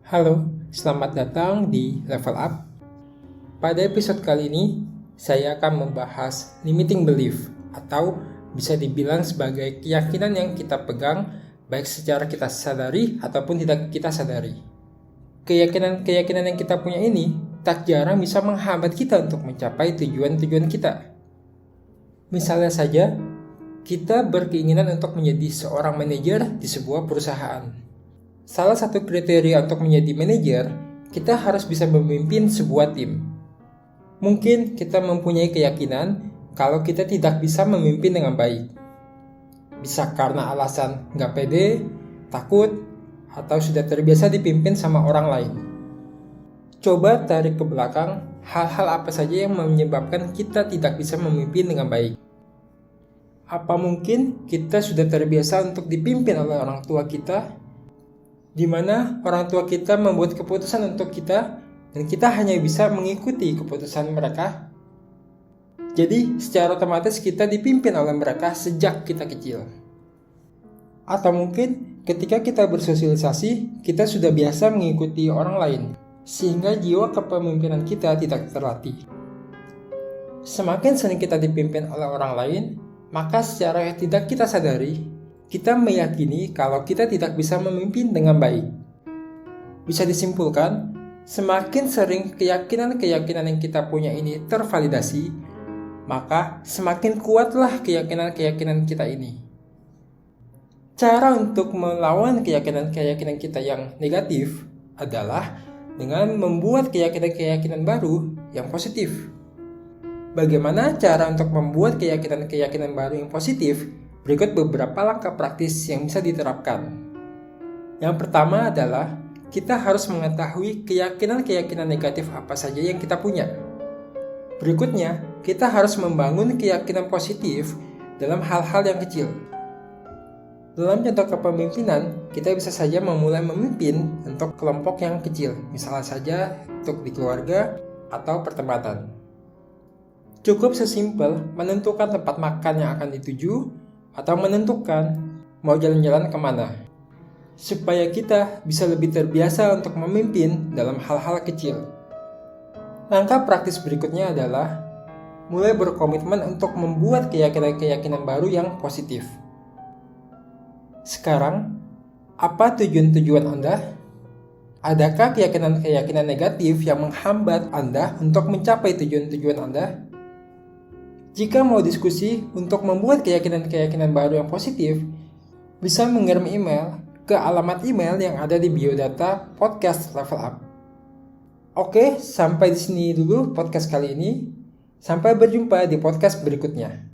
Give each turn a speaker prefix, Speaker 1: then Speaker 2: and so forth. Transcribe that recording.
Speaker 1: Halo, selamat datang di Level Up. Pada episode kali ini, saya akan membahas limiting belief atau bisa dibilang sebagai keyakinan yang kita pegang baik secara kita sadari ataupun tidak kita sadari. Keyakinan yang kita punya ini tak jarang bisa menghambat kita untuk mencapai tujuan-tujuan kita. Misalnya saja, kita berkeinginan untuk menjadi seorang manajer di sebuah perusahaan. Salah satu kriteria untuk menjadi manajer, kita harus bisa memimpin sebuah tim. Mungkin kita mempunyai keyakinan kalau kita tidak bisa memimpin dengan baik. Bisa karena alasan nggak pede, takut, atau sudah terbiasa dipimpin sama orang lain. Coba tarik ke belakang hal-hal apa saja yang menyebabkan kita tidak bisa memimpin dengan baik. Apa mungkin kita sudah terbiasa untuk dipimpin oleh orang tua kita, di mana orang tua kita membuat keputusan untuk kita dan kita hanya bisa mengikuti keputusan mereka. Jadi secara otomatis kita dipimpin oleh mereka sejak kita kecil. Atau mungkin ketika kita bersosialisasi, kita sudah biasa mengikuti orang lain, sehingga jiwa kepemimpinan kita tidak terlatih. Semakin sering kita dipimpin oleh orang lain, maka secara tidak kita sadari, kita meyakini kalau kita tidak bisa memimpin dengan baik. Bisa disimpulkan, semakin sering keyakinan-keyakinan yang kita punya ini tervalidasi, maka semakin kuatlah keyakinan-keyakinan kita ini. Cara untuk melawan keyakinan-keyakinan kita yang negatif adalah dengan membuat keyakinan-keyakinan baru yang positif. Bagaimana cara untuk membuat keyakinan-keyakinan baru yang positif? Berikut beberapa langkah praktis yang bisa diterapkan. Yang pertama adalah kita harus mengetahui keyakinan-keyakinan negatif apa saja yang kita punya. Berikutnya, kita harus membangun keyakinan positif dalam hal-hal yang kecil. Dalam contoh kepemimpinan, kita bisa saja memulai memimpin untuk kelompok yang kecil, misalnya saja untuk di keluarga atau pertemanan. Cukup sesimpel menentukan tempat makan yang akan dituju, atau menentukan mau jalan-jalan kemana, supaya kita bisa lebih terbiasa untuk memimpin dalam hal-hal kecil. Langkah praktis berikutnya adalah mulai berkomitmen untuk membuat keyakinan-keyakinan baru yang positif. Sekarang, apa tujuan-tujuan Anda? Adakah keyakinan-keyakinan negatif yang menghambat Anda untuk mencapai tujuan-tujuan Anda? Jika mau diskusi untuk membuat keyakinan-keyakinan baru yang positif, bisa mengirim email ke alamat email yang ada di biodata podcast Level Up. Oke, sampai di sini dulu podcast kali ini. Sampai berjumpa di podcast berikutnya.